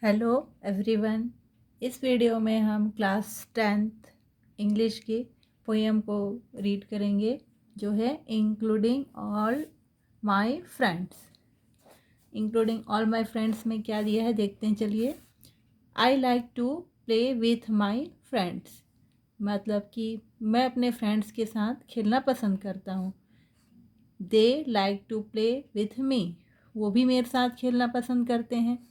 Hello everyone. इस video में हम क्लास 10th इंग्लिश की पोएम को रीड करेंगे जो है including all my friends. Including all my friends में क्या दिया है देखते हैं, चलिए। I like to play with my friends, मतलब कि मैं अपने फ्रेंड्स के साथ खेलना पसंद करता हूँ। They like to play with me, वो भी मेरे साथ खेलना पसंद करते हैं।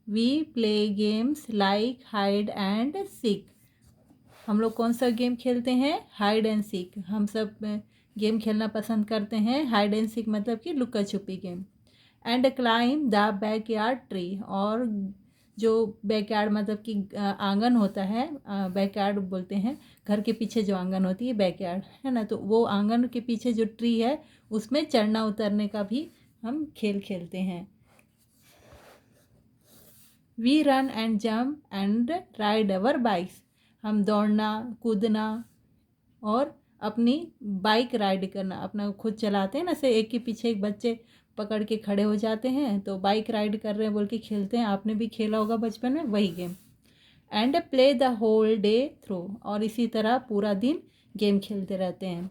We play games like hide and seek, हम लोग कौन सा गेम खेलते हैं? Hide and seek. हम सब गेम खेलना पसंद करते हैं। हाइड एंड सीक मतलब कि लुका छुपी game. And climb the backyard tree, और जो बैकयार्ड मतलब कि आंगन होता है, बैकयार्ड बोलते हैं घर के पीछे जो आंगन होती है, बैकयार्ड है ना। तो वो आंगन के पीछे जो ट्री है उसमें चढ़ना उतरने का भी हम खेल खेलते हैं। We run and jump and ride our bikes, हम दौड़ना कूदना और अपनी बाइक राइड करना, अपना खुद चलाते हैं ना, से एक के पीछे एक बच्चे पकड़ के खड़े हो जाते हैं तो बाइक राइड कर रहे हैं बोल के खेलते हैं। आपने भी खेला होगा बचपन में वही game. And play the whole day through, और इसी तरह पूरा दिन गेम खेलते रहते हैं।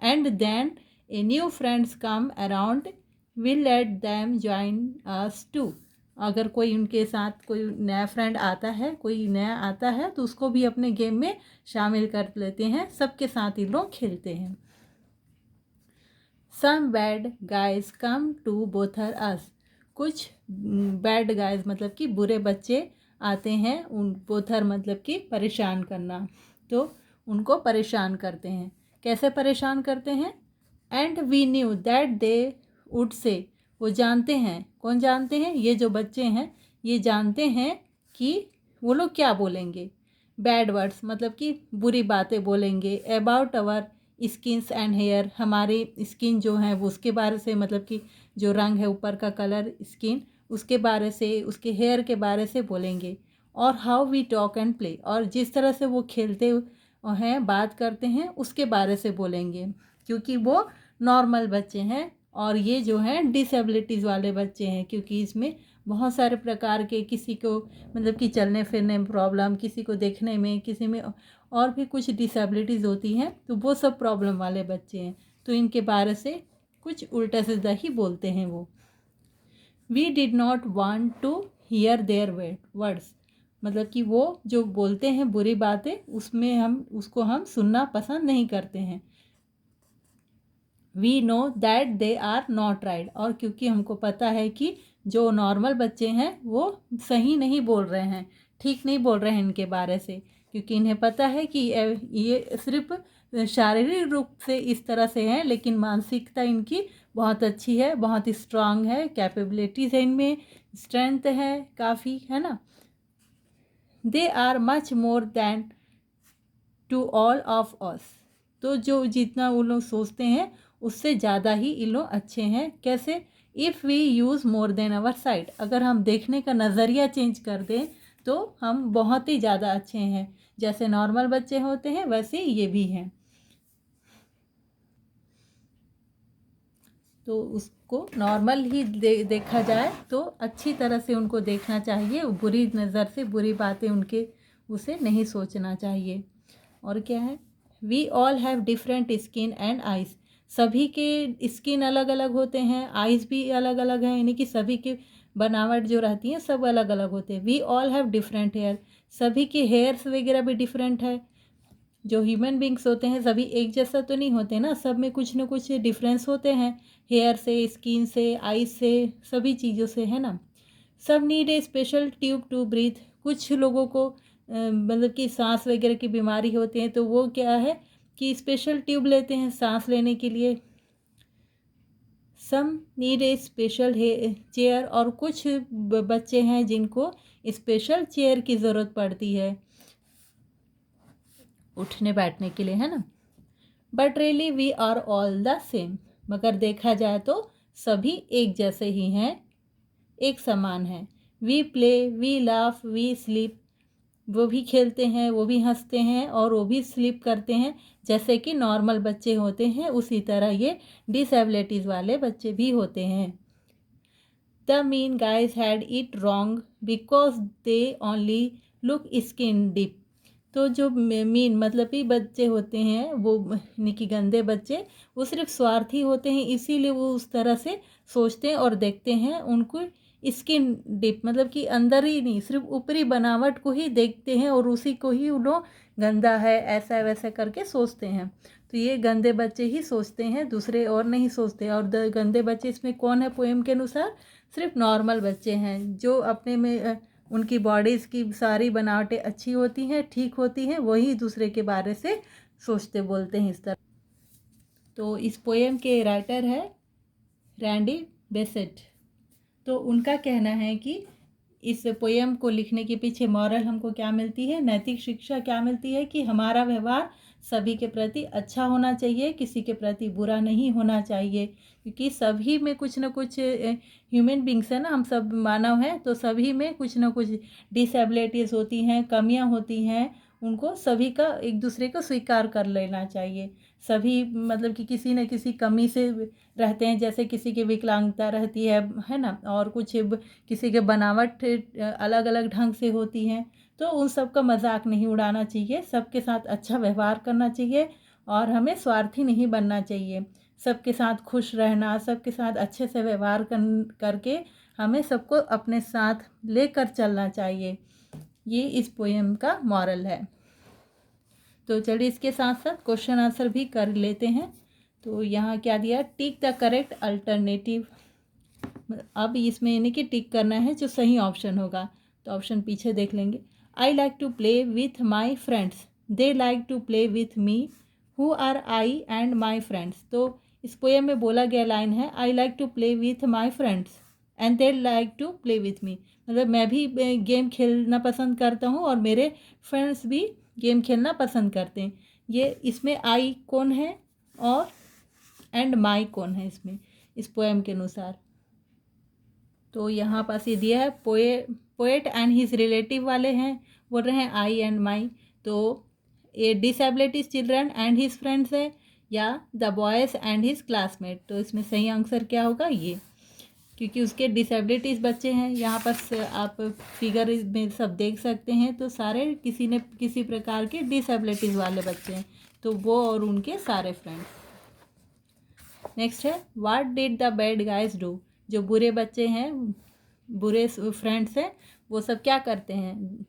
And then a new friends come around, will let them join us too, अगर कोई उनके साथ कोई नया फ्रेंड आता है, कोई नया आता है तो उसको भी अपने गेम में शामिल कर लेते हैं, सबके साथ ही लोग खेलते हैं। Some bad guys come to bother us, कुछ बैड गाइज मतलब कि बुरे बच्चे आते हैं, उन बोथर मतलब कि परेशान करना, तो उनको परेशान करते हैं। कैसे परेशान करते हैं? And we knew that they would say, वो जानते हैं, कौन जानते हैं? ये जो बच्चे हैं ये जानते हैं कि वो लोग क्या बोलेंगे। बैड वर्ड्स मतलब कि बुरी बातें बोलेंगे। About our skins and hair, हमारे स्किन जो है वो उसके बारे से, मतलब कि जो रंग है ऊपर का कलर स्किन, उसके बारे से, उसके हेयर के बारे से बोलेंगे। और how we talk and play, और जिस तरह से वो खेलते हैं बात करते हैं उसके बारे से बोलेंगे, क्योंकि वो नॉर्मल बच्चे हैं और ये जो हैं डिसेबिलिटीज़ वाले बच्चे हैं, क्योंकि इसमें बहुत सारे प्रकार के, किसी को मतलब कि चलने फिरने में प्रॉब्लम, किसी को देखने में, किसी में और भी कुछ डिसेबिलिटीज़ होती हैं, तो वो सब प्रॉब्लम वाले बच्चे हैं, तो इनके बारे से कुछ उल्टा सीधा ही बोलते हैं वो। We did not want to hear their words, मतलब कि वो जो बोलते हैं बुरी बातें उसमें उसको हम सुनना पसंद नहीं करते हैं। We know that they are not right, और क्योंकि हमको पता है कि जो नॉर्मल बच्चे हैं वो सही नहीं बोल रहे हैं, ठीक नहीं बोल रहे हैं इनके बारे से, क्योंकि इन्हें पता है कि ये सिर्फ शारीरिक रूप से इस तरह से हैं, लेकिन मानसिकता इनकी बहुत अच्छी है, बहुत स्ट्रांग है, कैपेबिलिटीज़ है इनमें, स्ट्रेंथ है काफ़ी, है ना। They are much more than to all of us, तो जो जितना वो लोग सोचते हैं उससे ज़्यादा ही ये लोग अच्छे हैं। कैसे? If we use more than our sight, अगर हम देखने का नज़रिया चेंज कर दें तो हम बहुत ही ज़्यादा अच्छे हैं। जैसे नॉर्मल बच्चे होते हैं वैसे ये भी हैं, तो उसको नॉर्मल ही देखा जाए तो अच्छी तरह से उनको देखना चाहिए, बुरी नज़र से, बुरी बातें उनके उसे नहीं सोचना चाहिए। और क्या है? We all have different skin and eyes, सभी के स्किन अलग अलग होते हैं, आइज़ भी अलग अलग हैं, यानी कि सभी की बनावट जो रहती है सब अलग अलग होते हैं। We all have different hair, सभी के हेयर्स वगैरह भी डिफरेंट है। जो ह्यूमन बींग्स होते हैं सभी एक जैसा तो नहीं होते ना, सब में कुछ ना कुछ डिफरेंस होते हैं, हेयर से, स्किन से, आइज से, सभी चीज़ों से, है ना। सब need a special tube to breathe, कुछ लोगों को मतलब कि सांस वगैरह की बीमारी होती है तो वो क्या है कि स्पेशल ट्यूब लेते हैं सांस लेने के लिए। सम नीड ए स्पेशल चेयर, और कुछ बच्चे हैं जिनको स्पेशल चेयर की ज़रूरत पड़ती है उठने बैठने के लिए, है ना। But really we are all the same, मगर देखा जाए तो सभी एक जैसे ही हैं, एक समान हैं। We play, we laugh, we sleep, वो भी खेलते हैं, वो भी हंसते हैं और वो भी स्लीप करते हैं, जैसे कि नॉर्मल बच्चे होते हैं उसी तरह ये डिसेबिलिटीज़ वाले बच्चे भी होते हैं। The mean guys had it wrong because they only look skin deep. तो जो मीन मतलब कि बच्चे होते हैं वो यानी कि गंदे बच्चे, वो सिर्फ स्वार्थी होते हैं, इसीलिए वो उस तरह से सोचते हैं और देखते हैं। उनको स्किन डिप मतलब कि अंदर ही नहीं, सिर्फ ऊपरी बनावट को ही देखते हैं और उसी को ही उन्हों गंदा है ऐसा वैसा करके सोचते हैं। तो ये गंदे बच्चे ही सोचते हैं, दूसरे और नहीं सोचते। और गंदे बच्चे इसमें कौन है पोएम के अनुसार? सिर्फ नॉर्मल बच्चे हैं जो अपने में उनकी बॉडीज़ की सारी बनावटें अच्छी होती हैं, ठीक होती हैं, वही दूसरे के बारे से सोचते बोलते हैं इस तरह। तो इस पोएम के राइटर है रैंडी बेसेट। तो उनका कहना है कि इस पोएम को लिखने के पीछे मॉरल हमको क्या मिलती है, नैतिक शिक्षा क्या मिलती है कि हमारा व्यवहार सभी के प्रति अच्छा होना चाहिए, किसी के प्रति बुरा नहीं होना चाहिए। क्योंकि सभी में कुछ ना कुछ ह्यूमन बींग्स है ना, हम सब मानव हैं, तो सभी में कुछ ना कुछ डिसेबिलिटीज़ होती हैं, कमियां होती हैं। उनको सभी का एक दूसरे को स्वीकार कर लेना चाहिए। सभी मतलब कि किसी न किसी कमी से रहते हैं, जैसे किसी की विकलांगता रहती है ना, और कुछ किसी के बनावट अलग अलग ढंग से होती हैं। तो उन सब का मजाक नहीं उड़ाना चाहिए, सबके साथ अच्छा व्यवहार करना चाहिए और हमें स्वार्थी नहीं बनना चाहिए। सबके साथ खुश रहना, सबके साथ अच्छे से व्यवहार करके हमें सबको अपने साथ लेकर चलना चाहिए। ये इस पोएम का मॉरल है। तो चलिए इसके साथ साथ क्वेश्चन आंसर भी कर लेते हैं। तो यहाँ क्या दिया, टिक द करेक्ट अल्टरनेटिव। अब इसमें यानी कि टिक करना है जो सही ऑप्शन होगा। तो ऑप्शन पीछे देख लेंगे। I like to play with my friends, they like to play with me, who are I and my friends. तो इस पोएम में बोला गया लाइन है I like to play with my friends and they like to play with me. मतलब मैं भी game खेलना पसंद करता हूँ और मेरे फ्रेंड्स भी गेम खेलना पसंद करते हैं। ये इसमें आई कौन है और एंड माई कौन है इसमें, इस पोएम के अनुसार? तो यहाँ पास ये दिया है पोएट एंड हिज रिलेटिव वाले हैं, बोल रहे हैं आई एंड माई। तो ये disabilities children and his friends है या the boys and his classmate. तो इसमें सही आंसर क्या होगा ये, क्योंकि उसके डिसेबिलिटीज़ बच्चे हैं। यहाँ पर आप फिगर में सब देख सकते हैं, तो सारे किसी न किसी प्रकार के डिसेबिलिटीज़ वाले बच्चे हैं, तो वो और उनके सारे फ्रेंड्स। नेक्स्ट है what did the bad guys do. जो बुरे बच्चे हैं, बुरे फ्रेंड्स हैं, वो सब क्या करते हैं?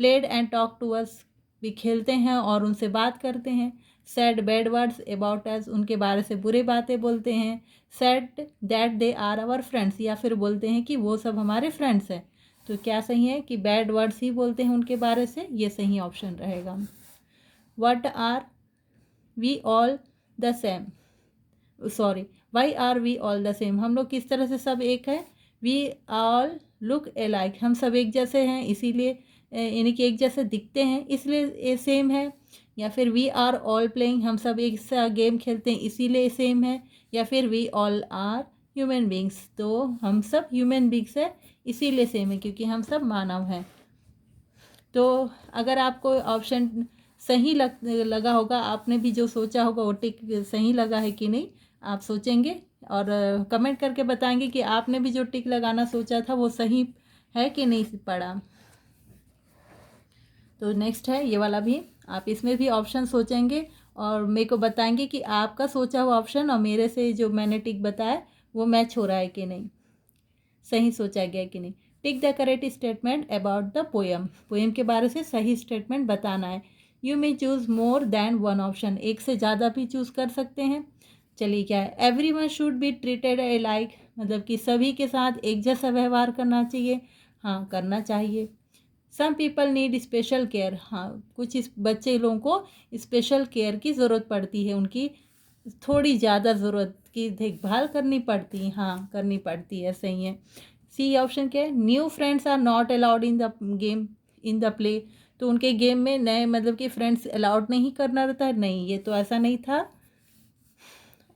Played and talk to us, भी खेलते हैं और उनसे बात करते हैं। Said bad words about us, उनके बारे से बुरी बातें बोलते हैं। Said that they are our friends, या फिर बोलते हैं कि वो सब हमारे फ्रेंड्स हैं। तो क्या सही है कि बैड वर्ड्स ही बोलते हैं उनके बारे से, ये सही ऑप्शन रहेगा। What are we all the same, sorry why are we all the same, हम लोग किस तरह से सब एक हैं? वी ऑल लुक एलाइक, हम सब एक जैसे हैं इसीलिए, यानी कि एक जैसे दिखते हैं इसलिए ये सेम है। या फिर वी आर ऑल प्लेइंग, हम सब एक सा गेम खेलते हैं इसीलिए सेम है। या फिर we all are human beings, तो हम सब ह्यूमन बींग्स है इसीलिए सेम है क्योंकि हम सब मानव हैं। तो अगर आपको ऑप्शन सही लगा होगा, आपने भी जो सोचा होगा वो टिक सही लगा है कि नहीं, आप सोचेंगे और कमेंट करके बताएंगे कि आपने भी जो टिक लगाना सोचा था वो सही है कि नहीं पड़ा। तो नेक्स्ट है ये वाला भी, आप इसमें भी ऑप्शन सोचेंगे और मेरे को बताएंगे कि आपका सोचा हुआ ऑप्शन और मेरे से जो मैंने टिक बताया वो मैच हो रहा है कि नहीं, सही सोचा गया कि नहीं। Tick the correct statement about the poem, poem के बारे से सही स्टेटमेंट बताना है। You may choose more than one option, एक से ज़्यादा भी चूज़ कर सकते हैं। चलिए क्या है, every one should be treated A like, मतलब कि सभी के साथ एक जैसा व्यवहार करना चाहिए। हाँ, करना चाहिए। Some people need special care, हाँ कुछ इस बच्चे लोगों को स्पेशल केयर की ज़रूरत पड़ती है, उनकी थोड़ी ज़्यादा ज़रूरत की देखभाल करनी पड़ती है, हाँ करनी पड़ती है, सही है। सी ऑप्शन क्या है, new friends are not allowed in the game in the play, तो उनके गेम में नए मतलब कि फ्रेंड्स अलाउड नहीं करना रहता है, नहीं ये तो ऐसा नहीं था।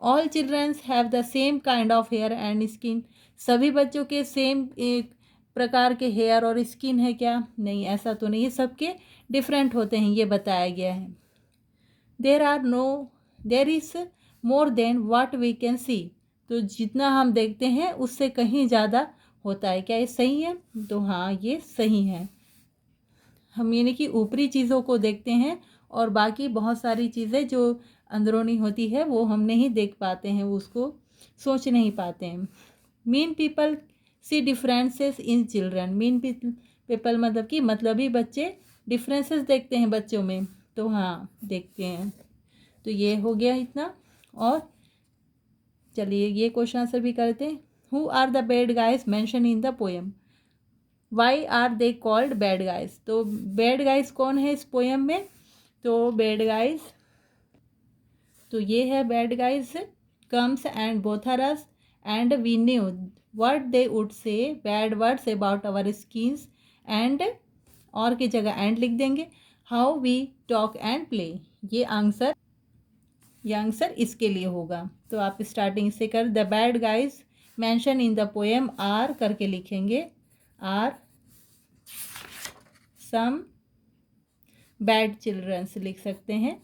All childrens have the same kind of hair and skin, सभी बच्चों के सेम एक प्रकार के हेयर और स्किन है क्या, नहीं ऐसा तो नहीं है, सबके डिफरेंट होते हैं ये बताया गया है। There is more than what we can see, तो जितना हम देखते हैं उससे कहीं ज़्यादा होता है। क्या ये सही है? तो हाँ, ये सही है। हम यानी कि ऊपरी चीज़ों को देखते हैं और बाकी बहुत सारी चीज़ें जो अंदरूनी होती है वो हम नहीं देख पाते हैं, उसको सोच नहीं पाते हैं। Mean people see differences in children. Mean people मतलब कि मतलबी बच्चे डिफरेंसेस देखते हैं बच्चों में। तो हाँ, देखते हैं। तो ये हो गया इतना। और चलिए ये क्वेश्चन आंसर भी करते हैं। Who are the bad guys mention in the poem? Why are they called bad guys? तो बैड गाइज कौन है इस पोएम में? तो बैड गाइज, तो ये है bad guys comes and bother us and we knew what they would say bad words about our skins and, और की जगह एंड लिख देंगे, how we talk and play. ये आंसर इसके लिए होगा। तो आप स्टार्टिंग से कर the bad guys mention in the poem are करके लिखेंगे, आर सम बैड चिल्ड्रंस लिख सकते हैं।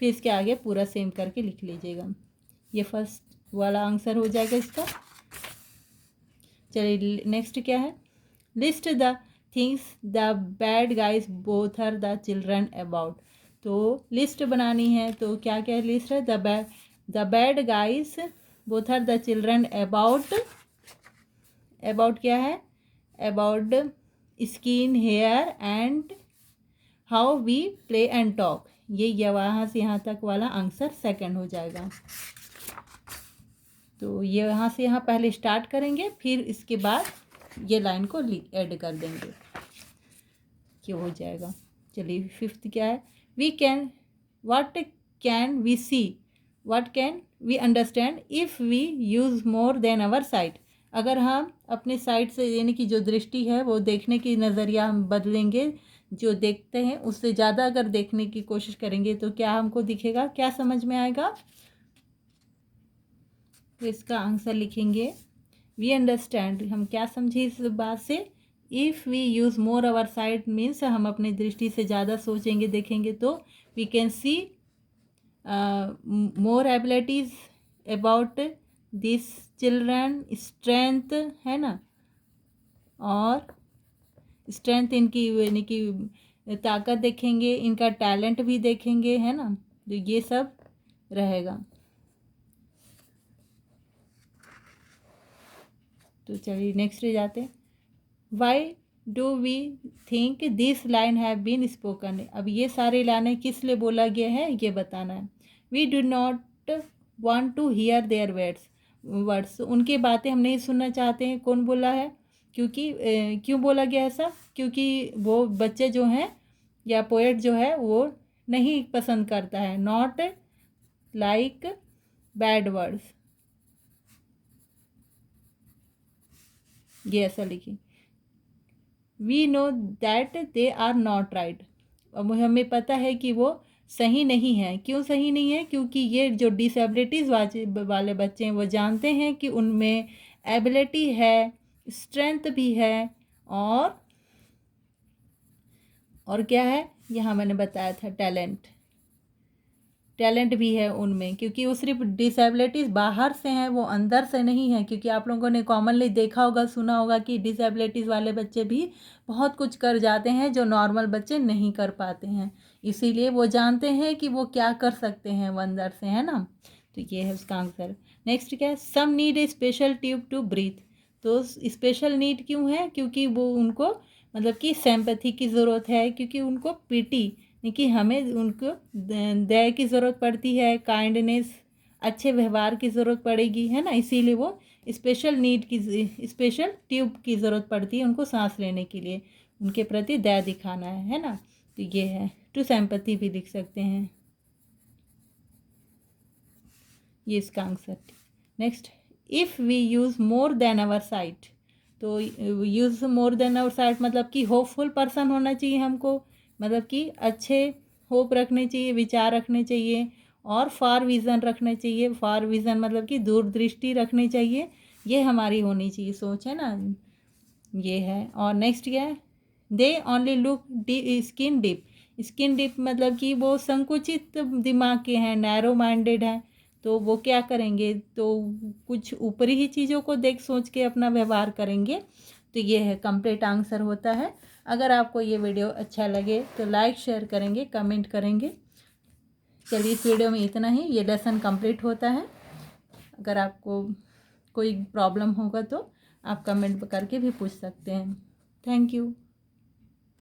फिर इसके आगे पूरा सेम करके लिख लीजिएगा। ये फर्स्ट वाला आंसर हो जाएगा इसका। चलिए नेक्स्ट क्या है? List the things the bad guys bother the children about. तो लिस्ट बनानी है। तो क्या क्या लिस्ट है? The bad guys bother the children about, about क्या है? About skin, hair and how we play and talk. ये वहाँ से यहाँ तक वाला आंसर सेकंड हो जाएगा। तो ये यहाँ से यहाँ पहले स्टार्ट करेंगे, फिर इसके बाद ये लाइन को ऐड कर देंगे, क्यों हो जाएगा। चलिए फिफ्थ क्या है? We can, what can we see, what can we understand if we use more than our sight. अगर हम अपने साइट से यानी कि जो दृष्टि है वो देखने की नज़रिया हम बदलेंगे, जो देखते हैं उससे ज़्यादा अगर देखने की कोशिश करेंगे तो क्या हमको दिखेगा, क्या समझ में आएगा? तो इसका आंसर लिखेंगे वी अंडरस्टैंड। हम क्या समझे इस बात से? If we use more our sight means हम अपनी दृष्टि से ज़्यादा सोचेंगे देखेंगे तो we can see more abilities about this children, strength है ना, और स्ट्रेंथ इनकी यानी कि ताकत देखेंगे, इनका टैलेंट भी देखेंगे, है ना। तो ये सब रहेगा। तो चलिए नेक्स्ट जाते हैं। Why do we think this line have been spoken. अब ये सारी लाइनें किस लिए बोला गया है ये बताना है। We do not want to hear their words. उनकी बातें हम नहीं सुनना चाहते हैं। कौन बोला है? क्योंकि क्यों बोला गया ऐसा? क्योंकि वो बच्चे जो हैं या पोएट जो है वो नहीं पसंद करता है। नॉट लाइक बैड वर्ड्स, ये ऐसा लिखिए। We know that they are not right. अब हमें पता है कि वो सही नहीं है। क्यों सही नहीं है? क्योंकि ये जो डिसेबिलिटीज़ वाले बच्चे हैं वो जानते हैं कि उनमें एबिलिटी है, स्ट्रेंथ भी है, और क्या है, यहाँ मैंने बताया था टैलेंट भी है उनमें। क्योंकि वो सिर्फ डिसेबिलिटीज़ बाहर से हैं, वो अंदर से नहीं है। क्योंकि आप लोगों ने कॉमनली देखा होगा, सुना होगा कि डिसेबिलिटीज़ वाले बच्चे भी बहुत कुछ कर जाते हैं जो नॉर्मल बच्चे नहीं कर पाते हैं। इसीलिए वो जानते हैं कि वो क्या कर सकते हैं वो अंदर से, है ना। तो ये है उसका आंसर। नेक्स्ट क्या है? Some need a special tube to breathe. तो स्पेशल नीड क्यों है? क्योंकि वो उनको मतलब कि सिंपैथी की ज़रूरत है, क्योंकि उनको पीटी कि हमें उनको दया की ज़रूरत पड़ती है, काइंडनेस, अच्छे व्यवहार की ज़रूरत पड़ेगी, है ना। इसीलिए वो स्पेशल नीड की, स्पेशल ट्यूब की ज़रूरत पड़ती है उनको सांस लेने के लिए। उनके प्रति दया दिखाना है ना। तो ये है, टू सिंपैथी भी लिख सकते हैं। ये इसका answer. Next, if we use more than our site. तो use more than our site मतलब कि होपफुल पर्सन होना चाहिए हमको, मतलब कि अच्छे होप रखने चाहिए, विचार रखने चाहिए, और फार विज़न रखना चाहिए। फार विज़न मतलब कि दूरदृष्टि रखनी चाहिए। ये हमारी होनी चाहिए सोच, है ना। ये है। और नेक्स्ट क्या है? They only look skin deep मतलब कि वो संकुचित दिमाग के हैं, नैरो माइंडेड हैं। तो वो क्या करेंगे, तो कुछ ऊपरी ही चीज़ों को देख सोच के अपना व्यवहार करेंगे। तो ये है कंप्लीट आंसर होता है। अगर आपको ये वीडियो अच्छा लगे तो लाइक शेयर करेंगे, कमेंट करेंगे। चलिए इस वीडियो में इतना ही, ये लेसन कंप्लीट होता है। अगर आपको कोई प्रॉब्लम होगा तो आप कमेंट करके भी पूछ सकते हैं। Thank you.